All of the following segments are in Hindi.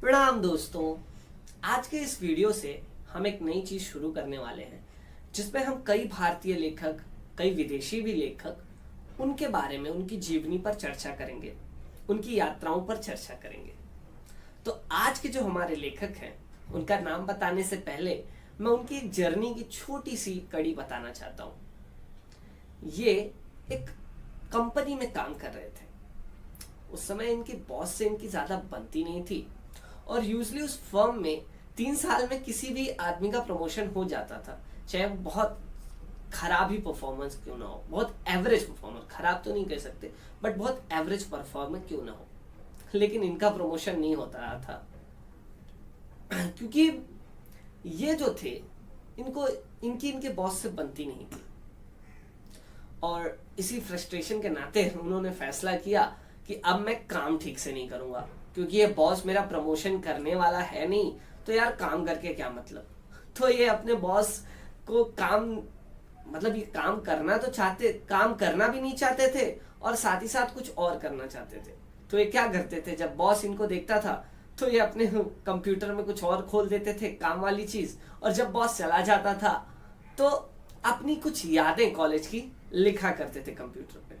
प्रणाम दोस्तों। आज के इस वीडियो से हम एक नई चीज शुरू करने वाले हैं जिसमें हम कई भारतीय लेखक, कई विदेशी भी लेखक, उनके बारे में, उनकी जीवनी पर चर्चा करेंगे, उनकी यात्राओं पर चर्चा करेंगे। तो आज के जो हमारे लेखक हैं उनका नाम बताने से पहले मैं उनकी एक जर्नी की छोटी सी कड़ी बताना चाहता हूँ। ये एक कंपनी में काम कर रहे थे। उस समय इनके बॉस से इनकी ज्यादा बनती नहीं थी और यूजली उस फर्म में 3 साल में किसी भी आदमी का प्रमोशन हो जाता था, चाहे वो बहुत खराब ही परफॉर्मेंस क्यों ना हो, बहुत एवरेज परफॉर्मेंस, खराब तो नहीं कह सकते बट बहुत एवरेज परफॉर्मेंस क्यों ना हो, लेकिन इनका प्रमोशन नहीं होता रहा था क्योंकि ये जो थे इनको इनके बॉस से बनती नहीं थी। और इसी फ्रस्ट्रेशन के नाते उन्होंने फैसला किया कि अब मैं काम ठीक से नहीं करूंगा, क्योंकि ये बॉस मेरा प्रमोशन करने वाला है नहीं, तो यार काम करके क्या मतलब। तो ये अपने बॉस को ये काम करना भी नहीं चाहते थे और साथ ही साथ कुछ और करना चाहते थे। तो ये क्या करते थे, जब बॉस इनको देखता था तो ये अपने कंप्यूटर में कुछ और खोल देते थे, काम वाली चीज, और जब बॉस चला जाता था तो अपनी कुछ यादें कॉलेज की लिखा करते थे कंप्यूटर पे।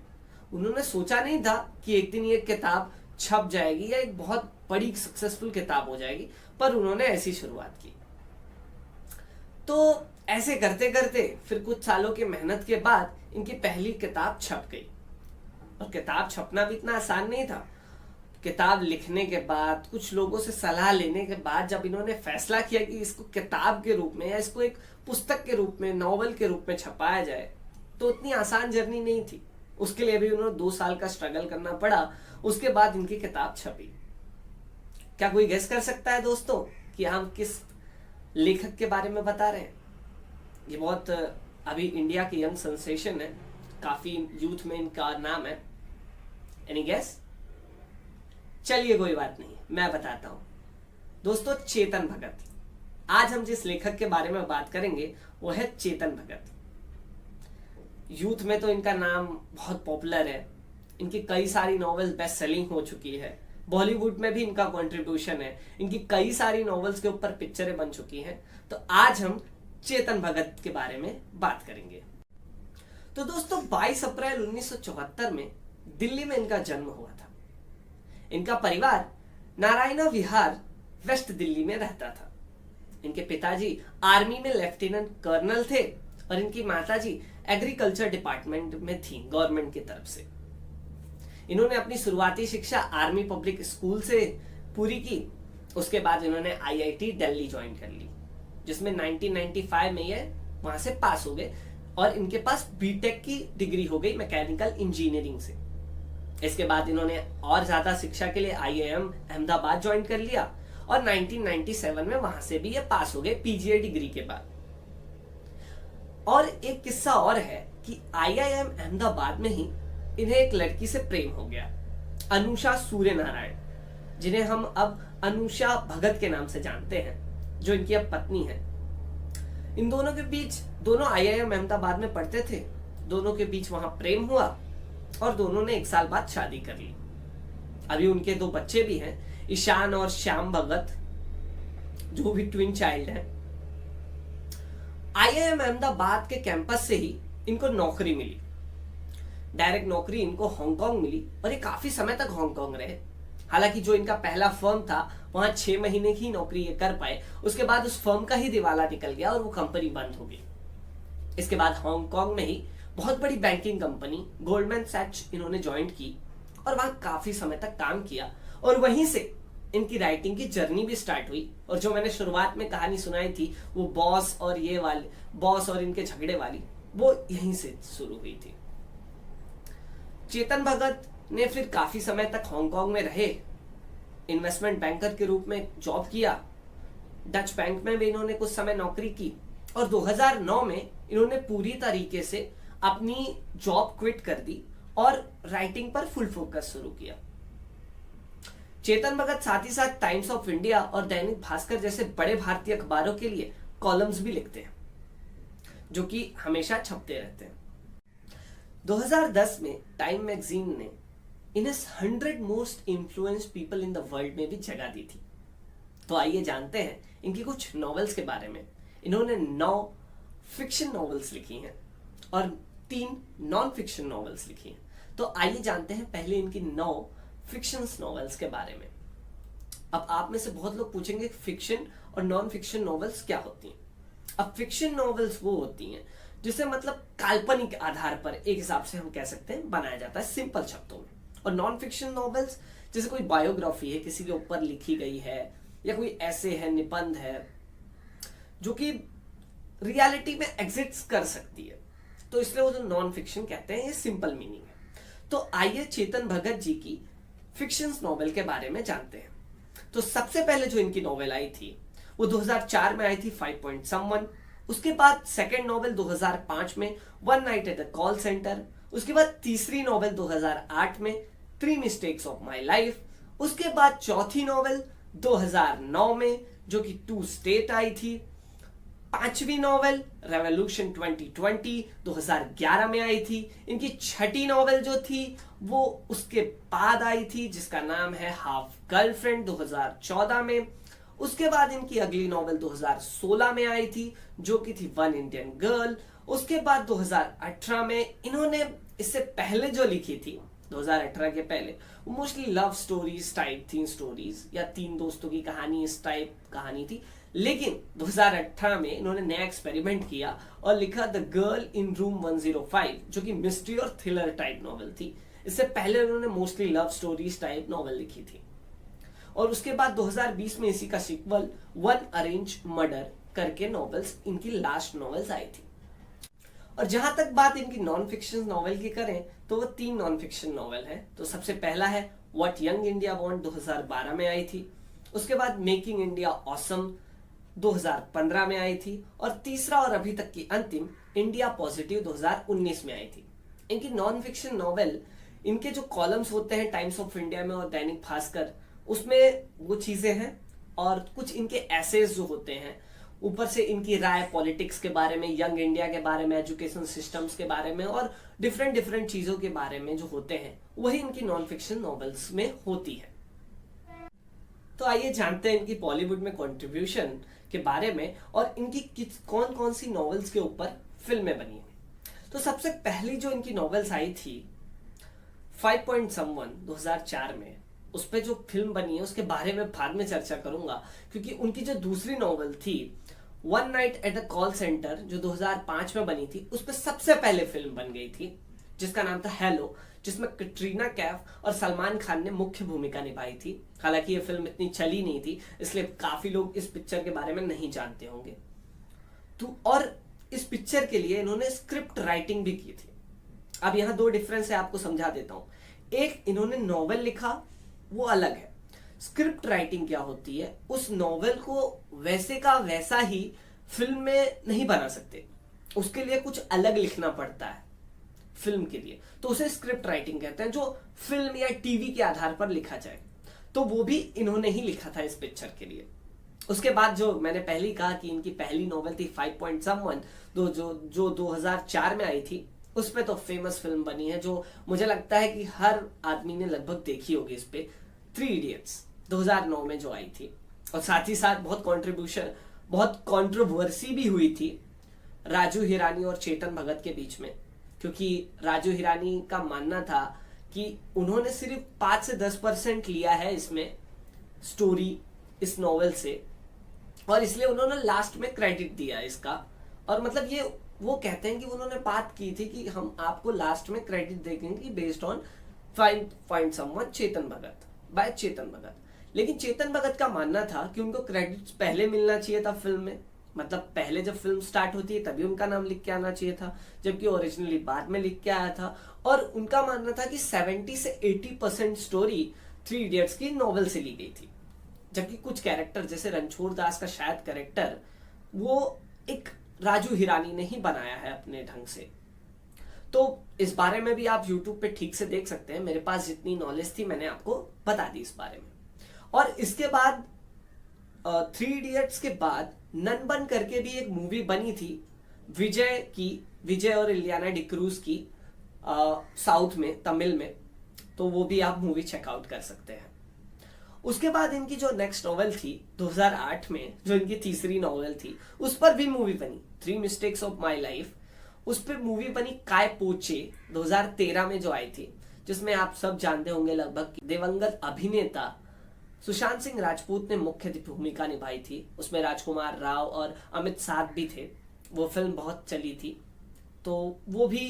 उन्होंने सोचा नहीं था कि एक दिन ये किताब छप जाएगी या एक बहुत बड़ी सक्सेसफुल किताब हो जाएगी, पर उन्होंने ऐसी शुरुआत की। तो ऐसे करते करते फिर कुछ सालों की मेहनत के बाद इनकी पहली किताब छप गई। और किताब छपना भी इतना आसान नहीं था। किताब लिखने के बाद, कुछ लोगों से सलाह लेने के बाद, जब इन्होंने फैसला किया कि इसको किताब के रूप में या इसको एक पुस्तक के रूप में, नॉवल के रूप में छपाया जाए, तो उतनी आसान जर्नी नहीं थी। उसके लिए भी उन्होंने 2 साल का स्ट्रगल करना पड़ा। उसके बाद इनकी किताब छपी। क्या कोई गेस कर सकता है दोस्तों कि हम किस लेखक के बारे में बता रहे हैं? ये बहुत अभी इंडिया की यंग सेंसेशन है, काफी यूथ में इनका नाम है। Any guess? चलिए कोई बात नहीं, मैं बताता हूं दोस्तों। चेतन भगत। आज हम जिस लेखक के बारे में बात करेंगे वो है चेतन भगत। यूथ में तो इनका नाम बहुत पॉपुलर है। इनकी कई सारी नॉवेल्स बेस्ट सेलिंग हो चुकी है। बॉलीवुड में भी इनका कंट्रीब्यूशन है। इनकी कई सारी नॉवेल्स के ऊपर पिक्चरें बन चुकी हैं। तो आज हम चेतन भगत के बारे में बात करेंगे। तो दोस्तों 22 अप्रैल 1974 में दिल्ली में इनका जन्म हुआ था। इनका परिवार नारायणा विहार वेस्ट दिल्ली में रहता था। इनके पिताजी आर्मी में लेफ्टिनेंट कर्नल थे और इनकी माताजी एग्रीकल्चर डिपार्टमेंट में थी, गवर्नमेंट की तरफ से। इन्होंने अपनी शुरुआती शिक्षा आर्मी पब्लिक स्कूल से पूरी की। उसके बाद इन्होंने आईआईटी दिल्ली ज्वाइन कर ली, जिसमें 1995 में ये वहां से पास हो गए और इनके पास बीटेक की डिग्री हो गई मैकेनिकल इंजीनियरिंग से। इसके बाद इन्होंने और ज्यादा शिक्षा के लिए आईआईएम अहमदाबाद ज्वाइन कर लिया और 1997 में वहां से भी ये पास हो गए पीजीआई डिग्री के बाद। और एक किस्सा और है कि आईआईएम अहमदाबाद में ही इन्हें एक लड़की से प्रेम हो गया, अनुषा सूर्य नारायण, जिन्हें हम अब अनुषा भगत के नाम से जानते हैं, जो इनकी अब पत्नी है। इन दोनों के बीच, दोनों आईआईएम अहमदाबाद में पढ़ते थे, दोनों के बीच वहां प्रेम हुआ और दोनों ने 1 साल बाद शादी कर ली। अभी उनके 2 बच्चे भी हैं, ईशान और श्याम भगत, जो भी ट्विन चाइल्ड हैं। आईआईएम अहमदाबाद के कैंपस से ही इनको नौकरी मिली। डायरेक्ट नौकरी इनको हांगकांग मिली और ये काफी समय तक हांगकांग रहे। हालांकि जो इनका पहला फर्म था वहां 6 महीने की नौकरी ये कर पाए। उसके बाद उस फर्म का ही दिवाला निकल गया और वो कंपनी बंद हो गई। इसके बाद हांगकांग में ही बहुत बड़ी बैंकिंग कंपनी गोल्डमैन सैक्स इन्होंने ज्वाइन की और वहां काफी समय तक काम किया। और वहीं से इनकी राइटिंग की जर्नी भी स्टार्ट हुई। और जो मैंने शुरुआत में कहानी सुनाई थी, वो बॉस और इनके झगड़े वाली, वो यहीं से शुरू हुई थी। चेतन भगत ने फिर काफी समय तक हांगकांग में रहे, इन्वेस्टमेंट बैंकर के रूप में जॉब किया। डच बैंक में भी इन्होंने कुछ समय नौकरी की और 2009 में इन्होंने पूरी तरीके से अपनी जॉब क्विट कर दी और राइटिंग पर फुल फोकस शुरू किया। चेतन भगत साथ ही साथ टाइम्स ऑफ इंडिया और दैनिक भास्कर जैसे बड़े भारतीय अखबारों के लिए कॉलम्स भी लिखते हैं, जो कि हमेशा छपते रहते हैं। 2010 में टाइम मैगजीन ने इन्हें 100 most influence people in the world में भी जगह दी थी। तो आइए जानते हैं इनकी कुछ नॉवेल्स के बारे में। इन्होंने 9 फिक्शन नॉवेल्स लिखी हैं और 3 नॉन फिक्शन नॉवेल्स लिखी हैं। तो आइए जानते हैं पहले इनकी 9 फिक्शन नॉवेल्स के बारे में। अब आप में से बहुत लोग पूछेंगे फिक्शन और नॉन फिक्शन नॉवेल्स क्या होती हैं। अब फिक्शन नॉवेल्स वो होती हैं जिसे मतलब काल्पनिक आधार पर एक हिसाब से हम कह सकते हैं बनाया जाता है सिंपल शब्दों में। और नॉन फिक्शन नॉवेल्स जैसे कोई बायोग्राफी है, किसी के ऊपर लिखी गई है, या कोई ऐसे है, निबंध है जो कि रियलिटी में एग्जिस्ट कर सकती है, तो इसलिए वो जो नॉन फिक्शन कहते हैं, ये सिंपल मीनिंग है। तो आइए चेतन भगत जी की फिक्शन नॉवेल के बारे में जानते हैं। तो सबसे पहले जो इनकी नॉवेल आई थी वो 2004 में आई थी, 5 पॉइंट समवन। उसके बाद सेकंड नॉवेल 2005 में, one night at the call centre. उसके बाद तीसरी नॉवेल 2008 में, 3 मिस्टेक्स ऑफ माई लाइफ। उसके बाद चौथी नॉवेल 2009 में जो कि 2 स्टेट आई थी। पांचवी नॉवेल रेवोल्यूशन 2020 2011 में आई थी। इनकी छठी नॉवेल जो थी वो उसके बाद आई थी, जिसका नाम है हाफ गर्लफ्रेंड 2014 में। उसके बाद इनकी अगली नॉवेल 2016 में आई थी जो कि थी वन इंडियन गर्ल। उसके बाद 2018 में इन्होंने इससे पहले जो लिखी थी 2018 के पहले, वो मोस्टली लव स्टोरीज टाइप थी, स्टोरीज या 3 दोस्तों की कहानी इस टाइप कहानी थी। लेकिन 2018 में इन्होंने नया एक्सपेरिमेंट किया और लिखा द गर्ल इन रूम 105 जो कि मिस्ट्री और थ्रिलर टाइप नॉवेल थी। इससे पहले उन्होंने mostly love stories type novel लिखी थी। और उसके बाद 2020 में इसी का सीक्वल वन अरेंज मर्डर करके नॉवेल्स इनकी लास्ट नॉवेल्स आई थी। और जहां तक बात इनकी नॉन फिक्शन नॉवेल की करें तो वो 3 नॉन फिक्शन नॉवेल है। तो सबसे पहला है व्हाट यंग इंडिया वांट 2012 में आई थी। उसके बाद मेकिंग इंडिया ऑसम 2015 में आई थी। और तीसरा और अभी तक की अंतिम इंडिया पॉजिटिव 2019 में आई थी। इनकी नॉन फिक्शन नॉवेल, इनके जो कॉलम्स होते हैं टाइम्स ऑफ इंडिया में और दैनिक भास्कर, उसमें वो चीजें हैं। और कुछ इनके एसेज जो होते हैं, ऊपर से इनकी राय पॉलिटिक्स के बारे में, यंग इंडिया के बारे में, एजुकेशन सिस्टम्स के बारे में और डिफरेंट चीजों के बारे में जो होते हैं, वही इनकी नॉन फिक्शन नॉवेल्स में होती है। तो आइए जानते हैं इनकी बॉलीवुड में कंट्रीब्यूशन के बारे में और इनकी कौन कौन सी नॉवेल्स के ऊपर फिल्में बनी हैं। तो सबसे पहली जो इनकी नॉवेल्स आई थी 5 पॉइंट समवन 2004 में, उस पर जो फिल्म बनी है उसके बारे में बाद में चर्चा करूंगा, क्योंकि उनकी जो दूसरी नॉवेल थी one night at the call centre जो 2005 में बनी थी, उस पर सबसे पहले फिल्म बन गई थी जिसका नाम था हेलो, जिसमें कटरीना कैफ और सलमान खान ने मुख्य भूमिका निभाई थी। हालांकि ये फिल्म इतनी चली नहीं थी, इसलिए काफी लोग इस पिक्चर के बारे में नहीं जानते होंगे। तो और इस पिक्चर के लिए इन्होंने स्क्रिप्ट राइटिंग भी की थी। अब यहाँ 2 डिफरेंस है, आपको समझा देता हूं। एक, इन्होंने नॉवेल लिखा, वो अलग है। स्क्रिप्ट राइटिंग क्या होती है, उस नॉवेल को वैसे का वैसा ही फिल्म में नहीं बना सकते, उसके लिए कुछ अलग लिखना पड़ता है फिल्म के लिए, तो उसे स्क्रिप्ट राइटिंग कहते हैं, जो फिल्म या टीवी के आधार पर लिखा जाए। तो वो भी इन्होंने ही लिखा था इस पिक्चर के लिए। उसके बाद जो मैंने पहले कहा कि इनकी पहली नॉवेल थी 5 पॉइंट समवन जो 2004 में आई थी, उस पे तो फेमस फिल्म बनी है जो मुझे लगता है कि हर आदमी ने लगभग देखी होगी इस पे, 3 इडियट्स 2009 में जो आई थी। और साथ ही साथ बहुत कंट्रोवर्सी भी हुई थी राजू हिरानी और चेतन भगत के बीच में, क्योंकि राजू हिरानी का मानना था कि उन्होंने सिर्फ 5 से 10% लिया है इसमें स्टोरी इस नॉवेल से, और इसलिए उन्होंने लास्ट में क्रेडिट दिया इसका। और मतलब ये वो कहते हैं कि उन्होंने बात की थी कि हम आपको लास्ट में क्रेडिट देंगे based on 5 point someone Chetan Bhagat by Chetan Bhagat. लेकिन चेतन भगत का मानना था कि उनको क्रेडिट पहले मिलना चाहिए था फिल्म में, मतलब पहले जब फिल्म स्टार्ट होती है तभी उनका नाम लिख के आना चाहिए था, जबकि ओरिजिनली बाद में लिख के आया था। और उनका मानना था कि 70 से 80% स्टोरी 3 इडियट्स की नॉवेल से ली गई थी, जबकि कुछ कैरेक्टर जैसे रणछोड़ दास का शायद कैरेक्टर वो एक राजू हिरानी ने ही बनाया है अपने ढंग से। तो इस बारे में भी आप YouTube पे ठीक से देख सकते हैं, मेरे पास जितनी नॉलेज थी मैंने आपको बता दी इस बारे में। और इसके बाद 3 इडियट्स के बाद ननबन करके भी एक मूवी बनी थी विजय और इलियाना डिक्रूज की, साउथ में, तमिल में, तो वो भी आप मूवी चेकआउट कर सकते हैं। उसके बाद इनकी जो नेक्स्ट नॉवेल थी 2008 में, जो इनकी तीसरी नॉवेल थी, उस पर भी मूवी बनी, 3 मिस्टेक्स ऑफ माई लाइफ। उस पर मूवी बनी काय पोचे 2013 में जो आई थी, जिसमें आप सब जानते होंगे लगभग दिवंगत अभिनेता सुशांत सिंह राजपूत ने मुख्य भूमिका निभाई थी। उसमें राजकुमार राव और अमित साध भी थे। वो फिल्म बहुत चली थी, तो वो भी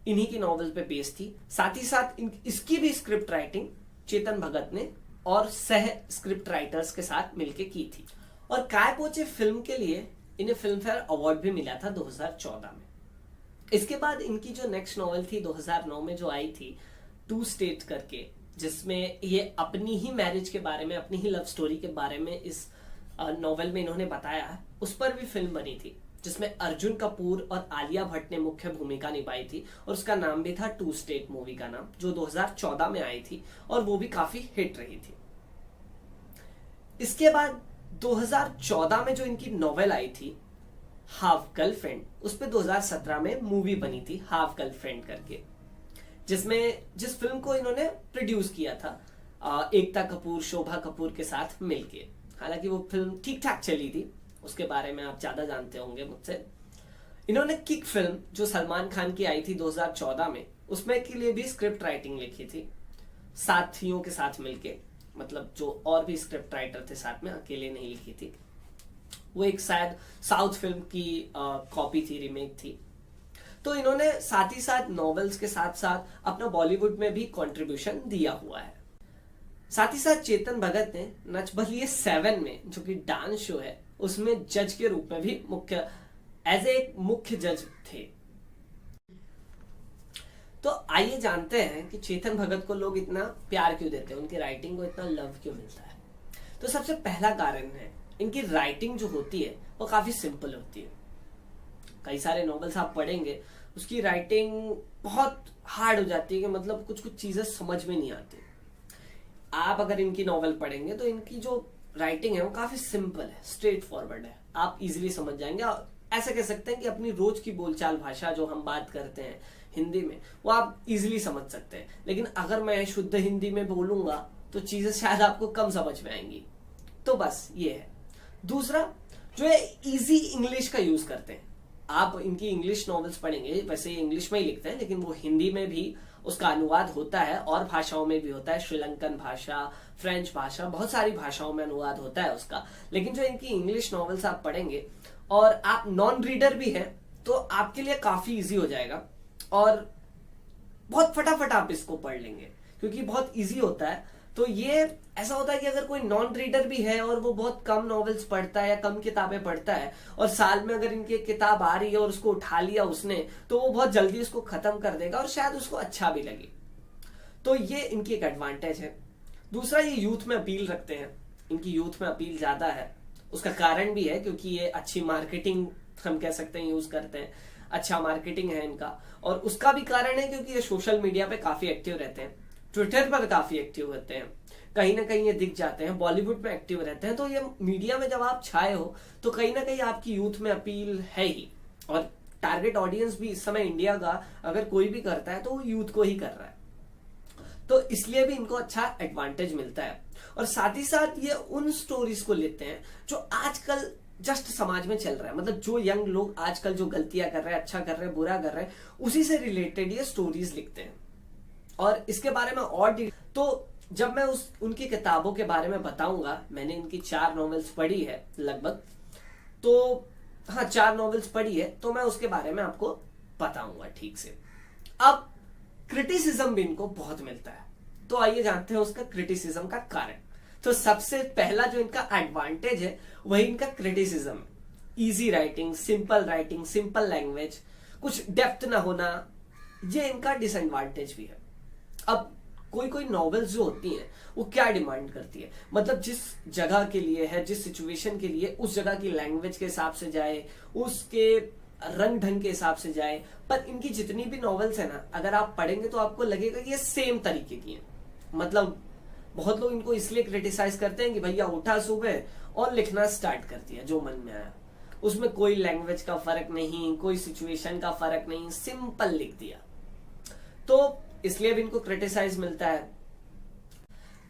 इन्हीं की नॉवेल पे बेस्ड थी। साथ ही साथ इसकी भी स्क्रिप्ट राइटिंग चेतन भगत ने और सह स्क्रिप्ट राइटर्स के साथ मिलके की थी। और काय पोचे फिल्म के लिए इन्हें फिल्म फेयर अवार्ड भी मिला था 2014 में। इसके बाद इनकी जो नेक्स्ट नॉवेल थी 2009 में जो आई थी, टू स्टेट करके, जिसमें ये अपनी ही मैरिज के बारे में, अपनी ही लव स्टोरी के बारे में इस नॉवेल में इन्होंने बताया है। उस पर भी फिल्म बनी थी, जिसमें अर्जुन कपूर और आलिया भट्ट ने मुख्य भूमिका निभाई थी, और उसका नाम भी था टू स्टेट मूवी का नाम, जो 2014 में आई थी और वो भी काफी हिट रही थी। इसके बाद 2014 में जो इनकी नॉवेल आई थी हाफ गर्लफ्रेंड, उस पे 2017 में मूवी बनी थी हाफ गर्लफ्रेंड करके, जिस फिल्म को इन्होंने प्रोड्यूस किया था एकता कपूर, शोभा कपूर के साथ मिलके। हालांकि वो फिल्म ठीक ठाक चली थी, उसके बारे में आप ज्यादा जानते होंगे मुझसे। इन्होंने किक फिल्म जो सलमान खान की आई थी 2014 में, उसमें के लिए भी स्क्रिप्ट राइटिंग लिखी थी साथियों के साथ मिलके, मतलब जो और भी स्क्रिप्ट राइटर थे साथ में, अकेले नहीं लिखी थी। वो एक शायद साउथ फिल्म की कॉपी थी, रीमेक थी। तो इन्होंने साथ ही साथ नॉवेल्स के साथ साथ अपना बॉलीवुड में भी कंट्रीब्यूशन दिया हुआ है। साथ ही साथ चेतन भगत ने नच बलिए 7 में, जो कि डांस शो है, उसमें जज के रूप में भी एज ए मुख्य जज थे। तो आइए जानते हैं कि चेतन भगत को लोग इतना प्यार क्यों देते हैं, उनकी राइटिंग को इतना लव क्यों मिलता है। तो सबसे पहला कारण है, इनकी राइटिंग जो होती है वो काफी सिंपल होती है। कई सारे नॉवेल्स आप पढ़ेंगे, उसकी राइटिंग बहुत हार्ड हो जाती है कि मतलब कुछ कुछ चीजें समझ में नहीं आती। आप अगर इनकी नॉवेल पढ़ेंगे तो इनकी जो राइटिंग है वो काफी सिंपल है, स्ट्रेट फॉरवर्ड है, आप इजीली समझ जाएंगे। और ऐसा कह सकते हैं कि अपनी रोज की बोलचाल भाषा जो हम बात करते हैं हिंदी में, वो आप इजीली समझ सकते हैं। लेकिन अगर मैं शुद्ध हिंदी में बोलूंगा तो चीजें शायद आपको कम समझ में आएंगी। तो बस ये है। दूसरा जो है, इजी इंग्लिश का यूज करते हैं। आप इनकी इंग्लिश नॉवेल्स पढ़ेंगे, वैसे ये इंग्लिश में ही लिखते हैं, लेकिन वो हिंदी में भी उसका अनुवाद होता है और भाषाओं में भी होता है, श्रीलंकन भाषा, फ्रेंच भाषा, बहुत सारी भाषाओं में अनुवाद होता है उसका। लेकिन जो इनकी इंग्लिश नॉवेल्स आप पढ़ेंगे और आप नॉन रीडर भी हैं, तो आपके लिए काफी इजी हो जाएगा और बहुत फटाफट आप इसको पढ़ लेंगे, क्योंकि बहुत इजी होता है। तो ये ऐसा होता है कि अगर कोई नॉन रीडर भी है और वो बहुत कम नॉवेल्स पढ़ता है या कम किताबें पढ़ता है, और साल में अगर इनकी एक किताब आ रही है और उसको उठा लिया उसने, तो वो बहुत जल्दी उसको खत्म कर देगा और शायद उसको अच्छा भी लगे। तो ये इनकी एक एडवांटेज है। दूसरा, ये यूथ में अपील रखते हैं, इनकी यूथ में अपील ज्यादा है। उसका कारण भी है क्योंकि ये अच्छी मार्केटिंग हम कह सकते हैं यूज करते हैं, अच्छा मार्केटिंग है इनका। और उसका भी कारण है क्योंकि ये सोशल मीडिया पे काफी एक्टिव रहते हैं, ट्विटर पर काफी एक्टिव होते हैं, कहीं ना कहीं ये दिख जाते हैं, बॉलीवुड में एक्टिव रहते हैं। तो ये मीडिया में जब आप छाए हो तो कहीं ना कहीं आपकी यूथ में अपील है ही। और टारगेट ऑडियंस भी इस समय इंडिया का अगर कोई भी करता है तो वो यूथ को ही कर रहा है, तो इसलिए भी इनको अच्छा एडवांटेज मिलता है। और साथ ही साथ ये उन स्टोरीज को लेते हैं जो आजकल जस्ट समाज में चल रहा है, मतलब जो यंग लोग आजकल जो गलतियां कर रहे हैं, अच्छा कर रहे हैं, बुरा कर रहे हैं, उसी से रिलेटेड ये स्टोरीज लिखते हैं। और इसके बारे में और तो जब मैं उनकी किताबों के बारे में बताऊंगा, मैंने इनकी 4 नॉवेल्स पढ़ी है लगभग, तो हाँ 4 नॉवेल्स पढ़ी है, तो मैं उसके बारे में आपको बताऊंगा ठीक से। अब क्रिटिसिज्म भी इनको बहुत मिलता है, तो आइए जानते हैं उसका क्रिटिसिज्म का कारण। तो सबसे पहला जो इनका एडवांटेज है वही इनका क्रिटिसिज्म है। इजी राइटिंग, सिंपल लैंग्वेज, कुछ डेप्थ ना होना, ये इनका डिसएडवांटेज भी है। अब कोई नॉवेल्स जो होती हैं वो क्या डिमांड करती है, मतलब जिस जगह के लिए है, जिस सिचुएशन के लिए, उस जगह की लैंग्वेज के हिसाब से जाए, उसके रंग ढंग के हिसाब से जाए। पर इनकी जितनी भी नॉवेल्स है ना, अगर आप पढ़ेंगे तो आपको लगेगा कि ये सेम तरीके की है। मतलब बहुत लोग इनको इसलिए क्रिटिसाइज करते हैं कि भैया उठा सुबह और लिखना स्टार्ट कर दिया जो मन में आया, उसमें कोई लैंग्वेज का फर्क नहीं, कोई सिचुएशन का फर्क नहीं, सिंपल लिख दिया, तो इसलिए भी इनको क्रिटिसाइज मिलता है।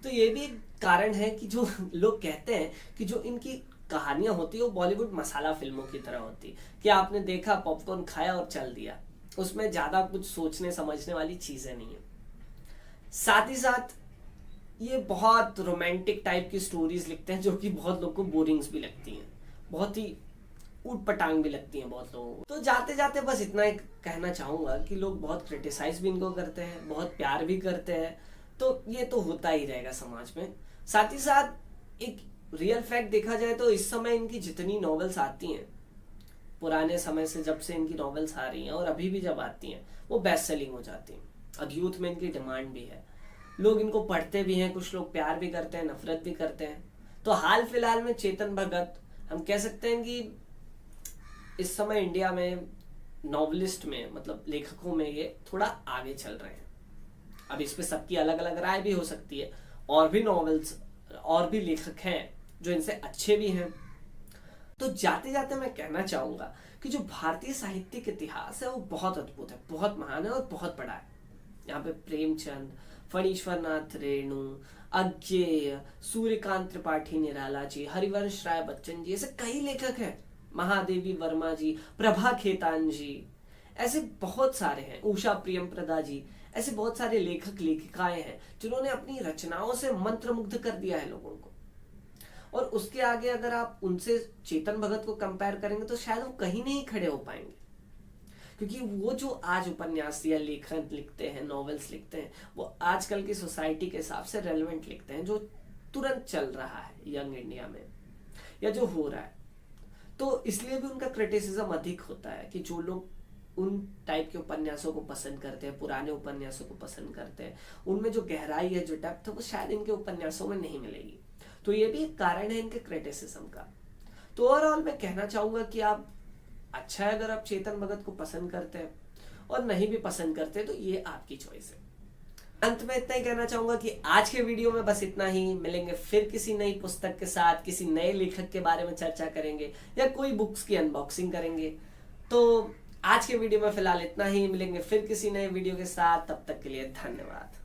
तो ये भी एक कारण है कि जो लोग कहते हैं कि जो इनकी कहानियां होती है वो बॉलीवुड मसाला फिल्मों की तरह होती है कि आपने देखा, पॉपकॉर्न खाया और चल दिया, उसमें ज्यादा कुछ सोचने समझने वाली चीजें नहीं है। साथ ही साथ ये बहुत रोमांटिक टाइप की स्टोरीज लिखते हैं जो कि बहुत लोग को बोरिंग्स भी लगती हैं, बहुत ही ऊट पटांग भी लगती हैं बहुत लोगों को। तो जाते जाते बस इतना ही कहना चाहूंगा कि लोग बहुत क्रिटिसाइज भी इनको करते हैं, बहुत प्यार भी करते हैं, तो ये तो होता ही रहेगा समाज में। साथ ही साथ एक रियल फैक्ट देखा जाए तो इस समय इनकी जितनी नॉवेल्स आती हैं, पुराने समय से जब से इनकी नॉवेल्स आ रही हैं और अभी भी जब आती हैं, वो बेस्ट सेलिंग हो जाती हैं। अब यूथ में इनकी डिमांड भी है, लोग इनको पढ़ते भी हैं, कुछ लोग प्यार भी करते हैं, नफरत भी करते हैं। तो हाल फिलहाल में चेतन भगत हम कह सकते हैं कि इस समय इंडिया में नॉवलिस्ट में, मतलब लेखकों में, ये थोड़ा आगे चल रहे हैं। अब इस पे सबकी अलग अलग राय भी हो सकती है, और भी नॉवेल्स और भी लेखक हैं जो इनसे अच्छे भी हैं। तो जाते जाते मैं कहना चाहूंगा कि जो भारतीय साहित्यिक इतिहास है वो बहुत अद्भुत है, बहुत महान है और बहुत बड़ा है। यहाँ पे प्रेमचंद, फणीश्वरनाथ रेणु, अज्ञेय, सूर्यकांत त्रिपाठी निराला जी, हरिवंश राय बच्चन जी, ऐसे कई लेखक हैं, महादेवी वर्मा जी, प्रभा खेतान जी, ऐसे बहुत सारे हैं, उषा प्रियमप्रदा जी, ऐसे बहुत सारे लेखक लेखिकाएं हैं जिन्होंने अपनी रचनाओं से मंत्रमुग्ध कर दिया है लोगों को। और उसके आगे अगर आप उनसे चेतन भगत को कंपेयर करेंगे तो शायद वो कहीं नहीं खड़े हो पाएंगे, क्योंकि वो जो आज उपन्यास या लेखन लिखते हैं, नॉवेल्स लिखते हैं, वो आजकल की सोसाइटी के हिसाब से रेलेवेंट लिखते हैं, जो तुरंत चल रहा है यंग इंडिया में या जो हो रहा है। तो इसलिए भी उनका क्रिटिसिज्म अधिक होता है कि जो लोग उन टाइप के उपन्यासों को पसंद करते हैं, पुराने उपन्यासों को पसंद करते हैं, उनमें जो गहराई है, जो डेप्थ है, वो शायद इनके उपन्यासों में नहीं मिलेगी। तो ये भी एक कारण है इनके क्रिटिसिज्म का। तो ओवरऑल मैं कहना चाहूंगा कि आप अच्छा है अगर आप चेतन भगत को पसंद करते हैं, और नहीं भी पसंद करते तो ये आपकी चॉइस है। अंत में इतना ही कहना चाहूंगा कि आज के वीडियो में बस इतना ही। मिलेंगे फिर किसी नई पुस्तक के साथ, किसी नए लेखक के बारे में चर्चा करेंगे या कोई बुक्स की अनबॉक्सिंग करेंगे। तो आज के वीडियो में फिलहाल इतना ही, मिलेंगे फिर किसी नए वीडियो के साथ, तब तक के लिए धन्यवाद।